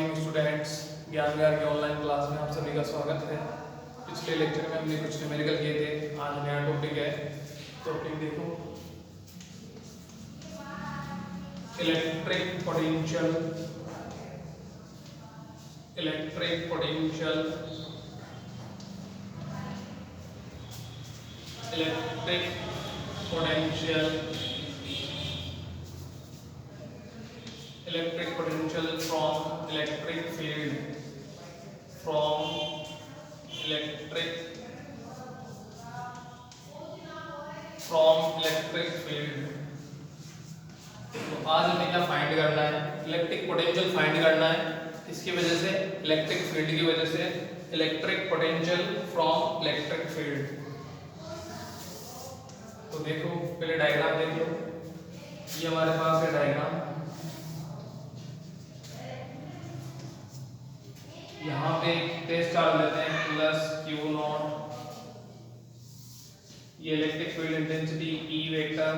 Morning students, ज्ञान विहार के online class में आप सभी का स्वागत है। पिछले लेक्चर में हमने कुछ न्यूमेरिकल किए थे। आज नया टॉपिक है। टॉपिक देखो, electric potential. Electric potential, electric potential, electric potential from electric field, from electric field। तो आज हमें क्या फाइंड करना है? इलेक्ट्रिक पोटेंशियल फाइंड करना है। इसकी वजह से, इलेक्ट्रिक फील्ड की वजह से, electric potential from electric field. तो देखो, पहले डायग्राम देख लो। ये हमारे पास है डायग्राम। यहाँ पे टेस्ट चार्ज लेते हैं प्लस क्यू नॉट, ये electric field intensity E vector.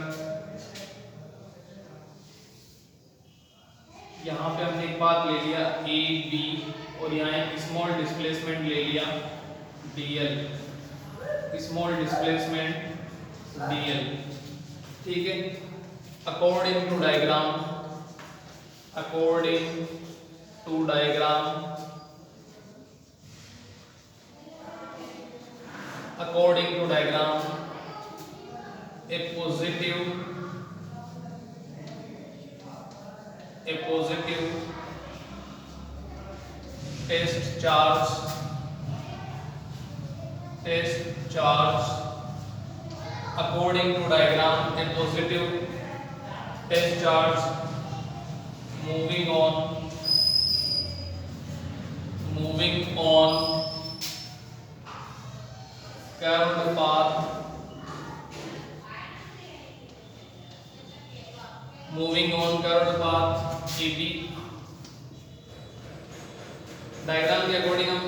यहाँ पे हमने एक बात ले लिया ए बी, और यहाँ एक स्मॉल डिस्प्लेसमेंट ले लिया डीएल, स्मॉल डिस्प्लेसमेंट डीएल। ठीक है। According to diagram, according to diagram, according to diagram, a positive test charge according to diagram, a positive test charge moving on curved path, AB। Diagram के according हम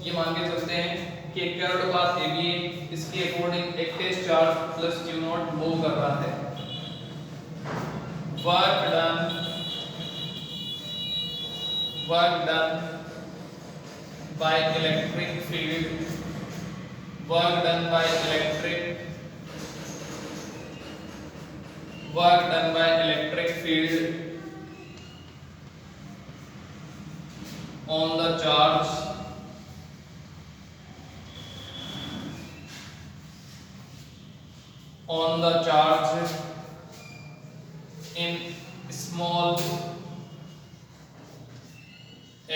ये मान के चलते हैं कि एक कर्व्ड पाथ AB है, इसके अकॉर्डिंग एक test charge plus Q naught move कर रहा है। Work done by electric field, work done by electric field on the charge in small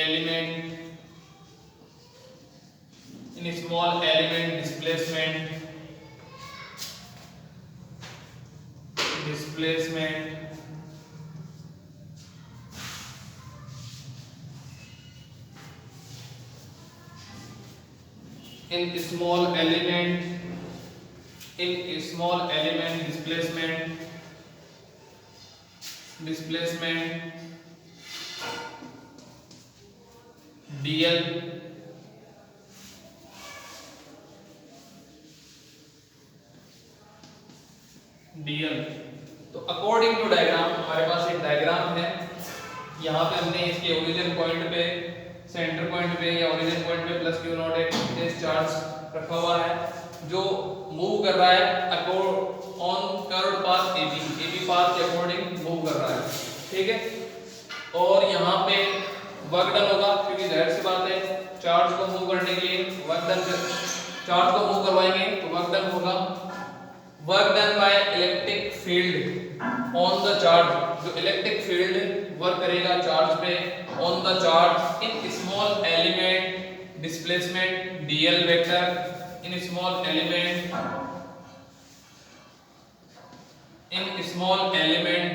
element displacement in small element displacement dl। तो according to diagram, हमारे पास एक diagram है। यहाँ पे हमने इसके ओरिजिन पॉइंट पे, सेंटर पॉइंट पे या ओरिजिन पॉइंट पे प्लस क्यू नॉट एक टेस्ट चार्ज रखा हुआ है जो मूव कर रहा है on curved path AB path के अकॉर्डिंग मूव कर रहा है। ठीक है। और यहाँ पे वर्क डन होगा, क्योंकि जाहिर सी बात है चार्ज को मूव करने के लिए चार्ज को मूव करवाएंगे तो वर्क डन होगा। Work done by electric field on the charge, जो इलेक्ट्रिक फील्ड वर्क करेगा चार्ज पे on the charge in small element displacement DL vector, in small element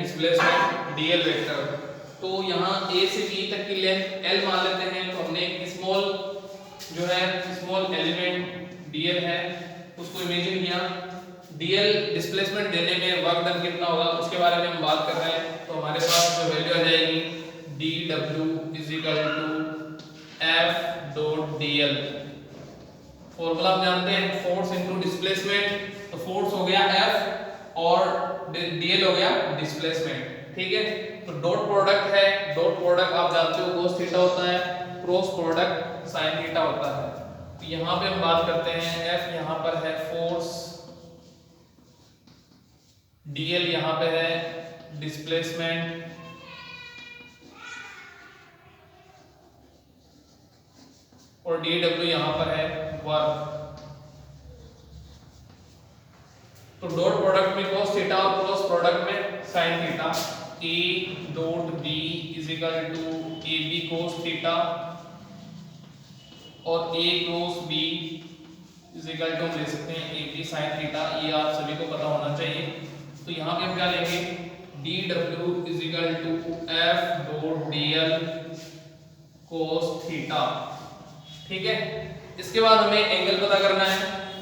displacement DL vector. तो यहाँ ए से बी तक की लेंथ एल मान लेते हैं। तो हमने स्मॉल जो है स्मॉल एलिमेंट डीएल है उसको इमेजिन किया। डीएल डिस्प्लेसमेंट देने में वर्क डन कितना होगा उसके बारे में हम बात कर रहे हैं। तो हमारे पास जो वैल्यू आ जाएगी dw F.dl। फॉर्मूला हम जानते हैं, फोर्स इनटू डिस्प्लेसमेंट। तो फोर्स हो गया F और dl हो गया डिस्प्लेसमेंट। ठीक है। तो डॉट प्रोडक्ट है, डॉट प्रोडक्ट आप जानते हो cos थीटा होता है, क्रॉस प्रोडक्ट sin थीटा होता है। तो यहाँ पे हम बात करते हैं F यहाँ पर है फोर्स, dl यहाँ पे है डिस्प्लेसमेंट, और dw यहाँ पर है वर्क। तो डॉट प्रोडक्ट में cos थीटा और क्रॉस प्रोडक्ट में sin theta, a dot b is equal to ab cos theta और a cross b is equal to हम ले सकते हैं ab sin थीटा। ये आप सभी को पता होना चाहिए। तो यहाँ पे हम क्या लेंगे, dw is equal to f dot dl cos theta. ठीक है, इसके बाद हमें एंगल पता करना है।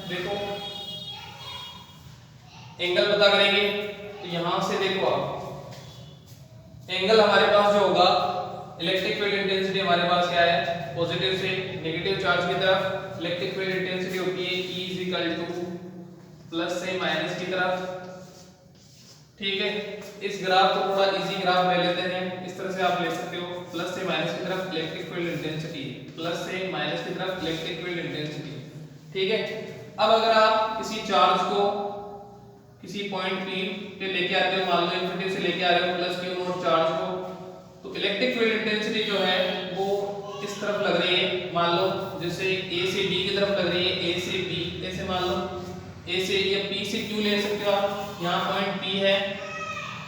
देखो एंगल पता करेंगे तो यहां से देखो आप, एंगल हमारे पास जो होगा, इलेक्ट्रिक फील्ड इंटेंसिटी हमारे पास क्या है, पॉजिटिव से नेगेटिव चार्ज की तरफ इलेक्ट्रिक फील्ड इंटेंसिटी होती है E is equal two plus से माइनस की तरफ। ठीक है, इस ग्राफ को थोड़ा इजी ग्राफ ले लेते हैं, इस तरह से आप ले सकते हो, प्लस से माइनस की तरफ इलेक्ट्रिक फील्ड इंटेंसिटी, प्लस से माइनस की तरफ इलेक्ट्रिक फील्ड इंटेंसिटी। ठीक है, अब अगर आप किसी चार्ज को किसी पॉइंट P पे लेके आते हो, मान लो इन्फिनिटी से लेके आ रहे हो प्लस Q नॉट चार्ज को, तो इलेक्ट्रिक फील्ड इंटेंसिटी जो है वो इस तरफ लग रही है, मान लो जैसे A से B की तरफ लग रही है, A से B, ऐसे मान लो A से या P से Q ले सकते हो आप। यहाँ पॉइंट P है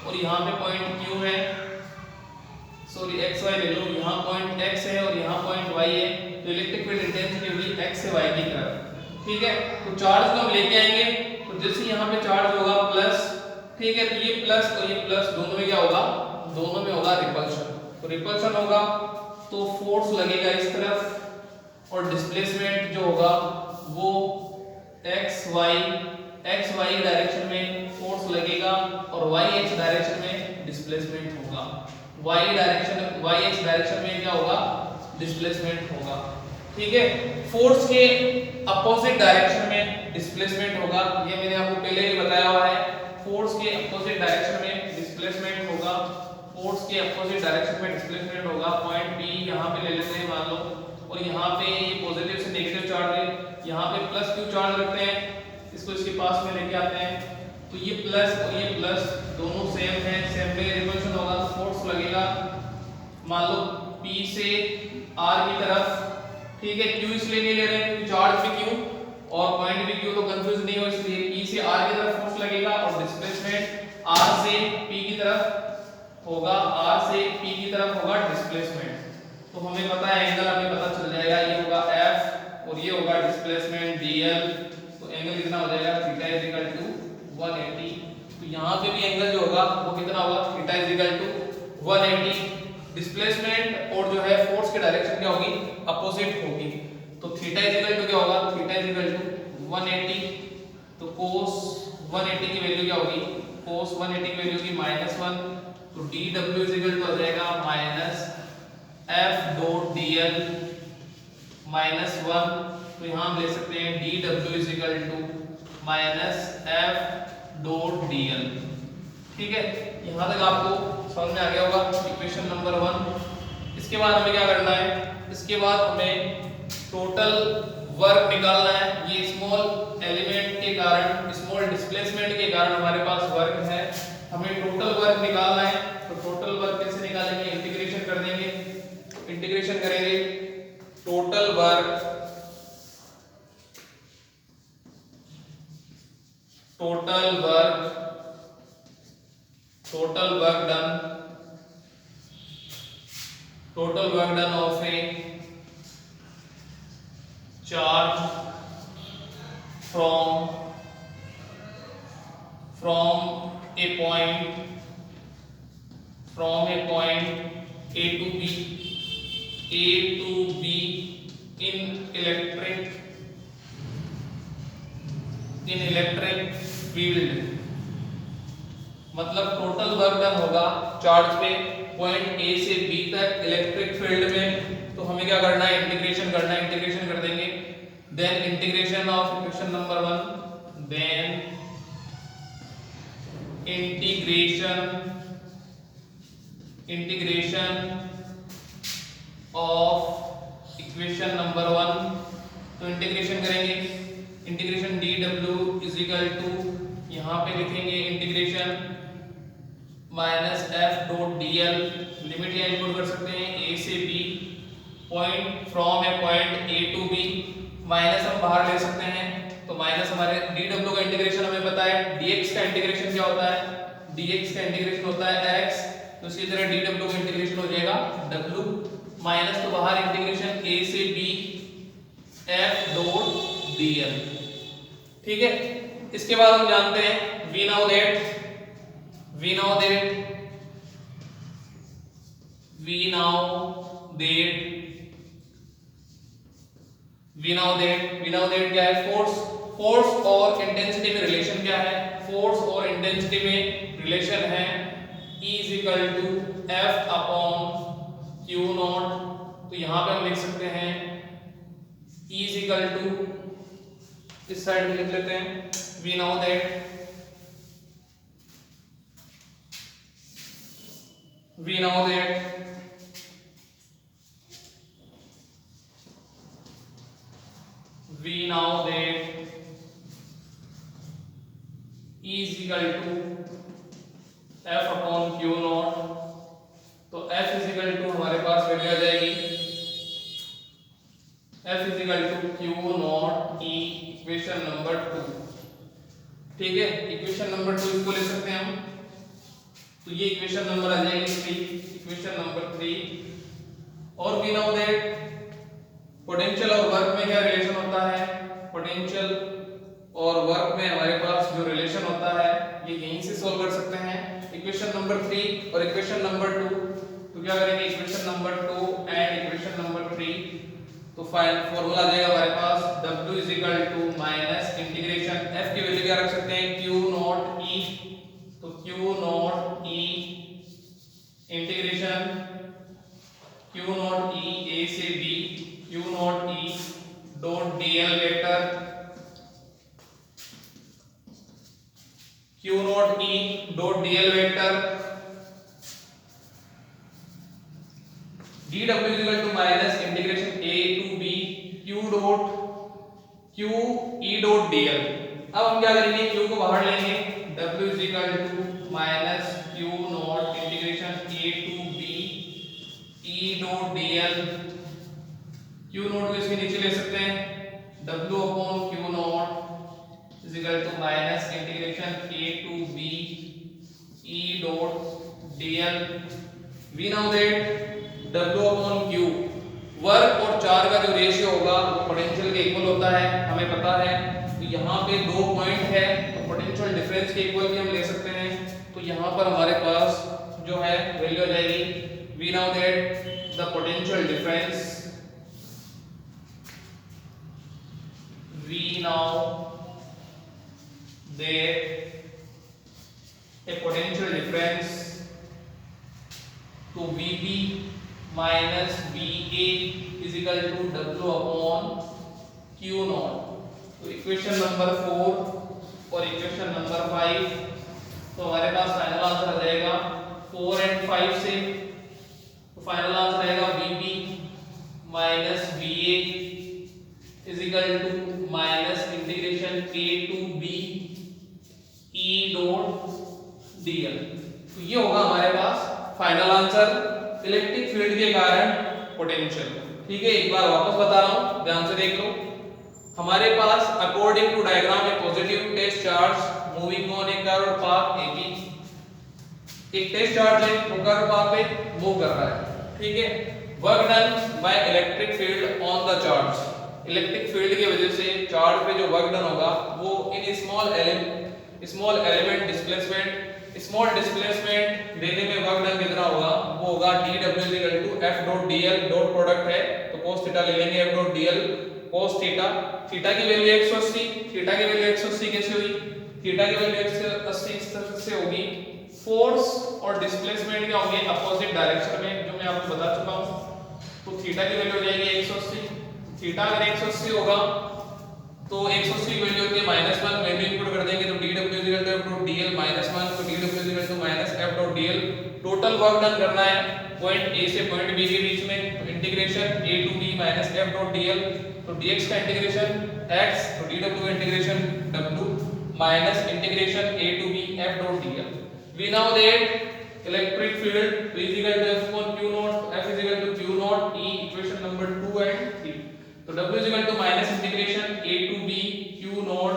और यहाँ पे पॉइंट Q है, सॉरी x y ले लो, यहाँ पॉइंट x है और यहाँ पॉइंट y है, तो इलेक्ट्रिक फील्ड इंटेंसिटी होगी x से y की तरफ। ठीक है, तो चार्ज को हम लेके आएंगे, तो जैसे यहाँ पे चार्ज होगा प्लस, ठीक है, तो ये प्लस और ये प्लस दोनों में क्या होगा, दोनों में होगा रिपल्शन। तो रिपल्शन होगा तो फोर्स लगेगा इस तरफ और डिस्प्लेसमेंट जो होगा वो x y डायरेक्शन में फोर्स लगेगा और y x डायरेक्शन में डिस्प्लेसमेंट होगा। y x डायरेक्शन में क्या होगा, डिस्प्लेसमेंट होगा। ठीक है, फोर्स के अपोजिट डायरेक्शन में डिस्प्लेसमेंट होगा, ये मैंने आपको पहले ही बताया हुआ है। फोर्स के अपोजिट डायरेक्शन में डिस्प्लेसमेंट होगा, फोर्स के अपोजिट डायरेक्शन में डिस्प्लेसमेंट होगा। पॉइंट P यहाँ पे ले लेते हैं मान लो, और यहाँ पे ये पॉजिटिव से नेगेटिव चार्ज है, यहाँ पे प्लस Q चार्ज रखते हैं, इसको इसके पास में लेके आते हैं, तो ये प्लस और ये प्लस दोनों सेम है, सेम पे रिपल्शन होगा, तो फोर्स लगेगा मान लो P से R की तरफ। ठीक है, Q इसलिए नहीं ले रहे हैं क्योंकि चार्ज भी Q और पॉइंट भी Q, तो कंफ्यूज नहीं हो, इसलिए P से R की तरफ फोर्स लगेगा और डिस्प्लेसमेंट R से P की तरफ होगा, R से P की तरफ होगा डिस्प्लेसमेंट। तो हमें पता है एंगल, हमें पता चल जाएगा, ये होगा F और ये होगा डिस्प्लेसमेंट dl। तो एंगल कितना हो जाएगा, थीटा इज इक्वल टू 180। तो यहाँ पे भी एंगल जो होगा वो कितना होगा, theta is equal to 180। Displacement और जो है फोर्स की डायरेक्शन क्या होगी, अपोजिट होगी, तो थीटा इज इक्वल टू क्या होगा, थीटा इज इक्वल टू 180। तो cos 180 की वैल्यू क्या होगी, cos 180 की वैल्यू होगी -1, तो dw इज इक्वल टू हो जाएगा माइनस f डॉट dl -1। तो यहाँ हम ले सकते हैं dw is equal to minus f dot dl। ठीक है, यहाँ तक आपको समझ में आ गया होगा इक्वेशन नंबर 1। इसके बाद हमें क्या करना है, इसके बाद हमें टोटल वर्क निकालना है। ये स्मॉल एलिमेंट के कारण, स्मॉल डिस्प्लेसमेंट के कारण हमारे पास वर्क है, हमें टोटल वर्क निकालना है। तो टोटल वर्क कैसे निकालेंगे, इंटीग्रेशन कर देंगे, इंटीग्रेशन करेंगे, total work done of A charge from a point A to B in electric field। मतलब टोटल वर्क डन होगा चार्ज पे पॉइंट A से B तक इलेक्ट्रिक फील्ड में। तो हमें क्या करना है, इंटीग्रेशन करना है, इंटीग्रेशन कर देंगे। Then integration of equation number 1, then integration integration of equation number 1, तो इंटीग्रेशन करेंगे, integration dw is equal to, यहाँ पे लिखेंगे integration minus F dot dl, limit यहाँ इंक्लूड कर सकते हैं a से b, point from A point a to b, minus हम बाहर ले सकते हैं, तो माइनस हमारे dw का इंटीग्रेशन हमें पता है, dx का इंटीग्रेशन क्या होता है, dx का इंटीग्रेशन होता है x, तो इसी तरह dw का इंटीग्रेशन हो जाएगा w, माइनस तो बाहर इंटीग्रेशन a से b f डॉट dl। ठीक है, इसके बाद हम जानते हैं we know that क्या है, फोर्स और इंटेंसिटी में रिलेशन क्या है, फोर्स और इंटेंसिटी में रिलेशन है E is equal to F upon Q naught, तो यहां पे हम लिख सकते हैं E इज इक्वल टू, इस साइड में लिख लेते हैं we know that E is equal to F upon Q naught, तो F is equal to हमारे पास वैल्यू आ जाएगी F is equal to Q naught E, equation number 2। ठीक है, इक्वेशन नंबर 2 इसको ले सकते हैं हम, तो ये इक्वेशन नंबर आ जाएगी 3, इक्वेशन नंबर 3। और वी नो दैट पोटेंशियल और वर्क में क्या रिलेशन होता है, पोटेंशियल और वर्क में हमारे पास जो रिलेशन होता है ये यहीं से सॉल्व कर सकते हैं, इक्वेशन नंबर 3 और इक्वेशन नंबर 2। तो क्या करेंगे, equation number 2 and equation number 3, तो फाइनल फार्मूला आ जाएगा हमारे पास W is equal to minus integration, F की वैल्यू क्या रख सकते हैं, Q नॉट E, तो Q naught E integration Q naught E A से B, Q naught E dot dl vector, Q naught E dot dl vector, dw is equal to minus integration A to B Q E dot dl। अब हम क्या करेंगे, Q को बाहर लेंगे, W is equal to minus Q naught integration A to B E dot dl, Q naught को इसके नीचे ले सकते हैं, W upon Q naught is equal to minus integration A to B E dot dl। We know that W upon Q work और charge का जो ratio होगा वो पोटेंशियल के इक्वल होता है, हमें पता है। तो यहाँ पे 2 पॉइंट है, तो पोटेंशियल डिफरेंस के इक्वल भी हम ले सकते हैं, तो यहाँ पर हमारे पास जो है वैल्यू आ जाएगी, we know that the potential difference, we know that a potential difference to VB minus VA is equal to W upon Q naught। तो इक्वेशन नंबर 4 और इक्वेशन नंबर 5, तो हमारे पास फाइनल आंसर आ जाएगा 4 एंड 5 से, तो final answer आएगा VB minus VA is equal to minus integration A to B E dot dl। तो ये होगा हमारे पास फाइनल आंसर इलेक्ट्रिक फील्ड के कारण पोटेंशियल। ठीक है, एक बार वापस बता रहा हूं, ध्यान से देख लो। हमारे पास according to diagram a positive test charge moving on a curve path AB, एक टेस्ट चार्ज है वो कर्व पाथ पे मूव कर रहा है। ठीक है, work done by electric field on the charge, electric field की वजह से चार्ज पे जो वर्क डन होगा वो in small element displacement, small displacement देने में वर्क डन कितना होगा, वो होगा dW = F dot dl, dot product है तो cos थीटा ले लेंगे, F dot dl cos theta, theta की वैल्यू 180, थीटा की वैल्यू 180 कैसे हुई, थीटा की वैल्यू 180 इस तरह से होगी, फोर्स और डिस्प्लेसमेंट क्या होंगे अपोजिट डायरेक्शन में, जो मैं आपको बता चुका हूं। तो थीटा की वैल्यू हो जाएगी 180, थीटा अगर 180 होगा तो 180 की वैल्यू होती है -1, वैल्यू इनपुट कर देंगे तो dw = f.dl -1, तो dw = f.dl। Total work done करना है पॉइंट A से पॉइंट B के बीच में, तो integration a to b -f.dl, तो dx का इंटीग्रेशन x, तो dw का integration w minus integration a to b f.dl। We now that electric field V is equal to F upon Q naught, F is equal to Q naught E, equation number 2 and 3। तो W is equal to minus integration A to B Q naught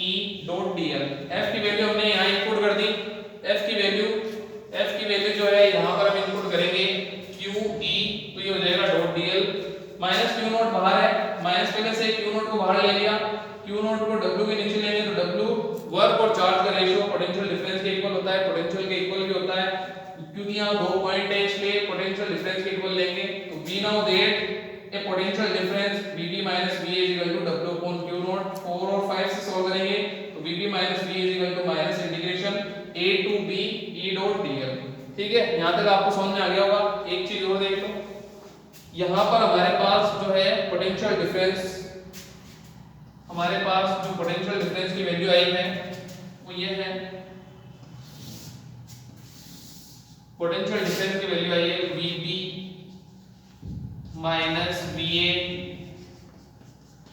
E dot dl। F की value हमने यहाँ input कर दी, F की value जो है यहाँ पर हम इनपुट करेंगे Q E, तो ये हो जाएगा dot dl। Minus Q naught बाहर है, माइनस पहले से Q naught को बाहर ले लिया, Q naught को W के नीचे लेंगे तो W वर्क और चार्ज का रेशियो पोटेंशियल डिफरेंस के इक्वल होता है, पोटेंशियल के इक्वल भी होता है, क्योंकि यहाँ दो पॉइंट है इसलिए पोटेंशियल डिफरेंस के इक्वल लेंगे। तो we now that a potential difference VB - VA = W upon Q naught। 4 और 5 से सॉल्व करेंगे तो VB - VA = minus integration A to B E dot dl। ठीक है, यहाँ तक आपको समझ में आ गया होगा। एक चीज और देख लो, यहाँ पर हमारे पास जो है पोटेंशियल डिफरेंस, हमारे पास जो पोटेंशियल डिफरेंस की वैल्यू आई है वो ये है, पोटेंशियल डिफरेंस की वैल्यू आई है VB minus VA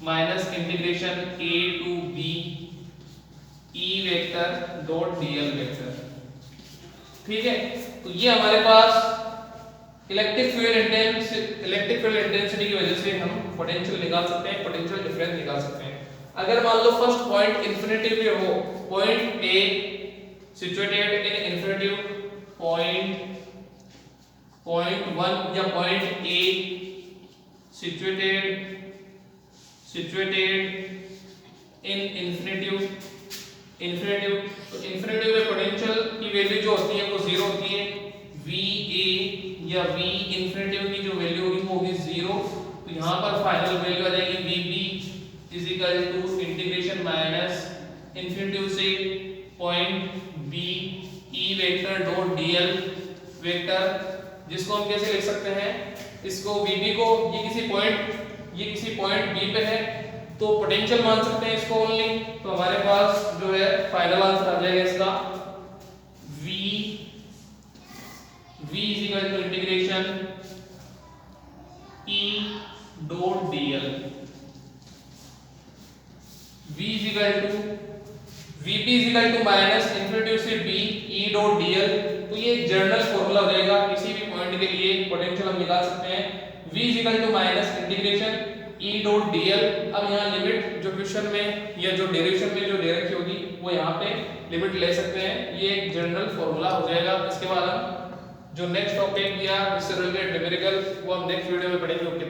minus integration A to B E vector dot dl vector. ठीक है, तो ये हमारे पास इलेक्ट्रिक फील्ड इंटेंसिटी की वजह से हम पोटेंशियल निकाल सकते हैं, पोटेंशियल डिफरेंस निकाल सकते हैं। अगर मान लो फर्स्ट पॉइंट इंफिनिटी पे हो, point A situated in infinity point 1 या point A situated in infinity, तो इन्फिनिटी में पोटेंशियल की वैल्यू जो होती है वो 0 होती है, VA या V इन्फिनिटी की जो वैल्यू होगी वो होगी 0। तो यहाँ पर फाइनल वैल्यू आ जाएगी VB is equal to integration minus infinity से point B E vector dot dl vector, जिसको हम कैसे लिख सकते हैं, इसको VB को ये किसी पॉइंट B पे है तो पोटेंशियल मान सकते हैं इसको ओनली। तो हमारे पास जो है फाइनल आंसर आ जाएगा इसका V is equal to integration E dot dl, VP is equal to minus infinity से B E डॉट dl। तो ये जनरल फॉर्मूला हो जाएगा, किसी भी पॉइंट के लिए पोटेंशियल हम निकाल सकते हैं। V is equal to minus integration E dot dl। अब यहाँ लिमिट जो क्वेश्चन में या जो डेरिवेशन में जो दे रखी होगी वो यहाँ पे लिमिट ले सकते हैं, ये एक जनरल फॉर्मूला हो जाएगा। इसके बाद हम जो नेक्स्ट टॉपिक या इससे रिलेटेड न्यूमेरिकल वो हम नेक्स्ट वीडियो में पढ़ेंगे। ओके।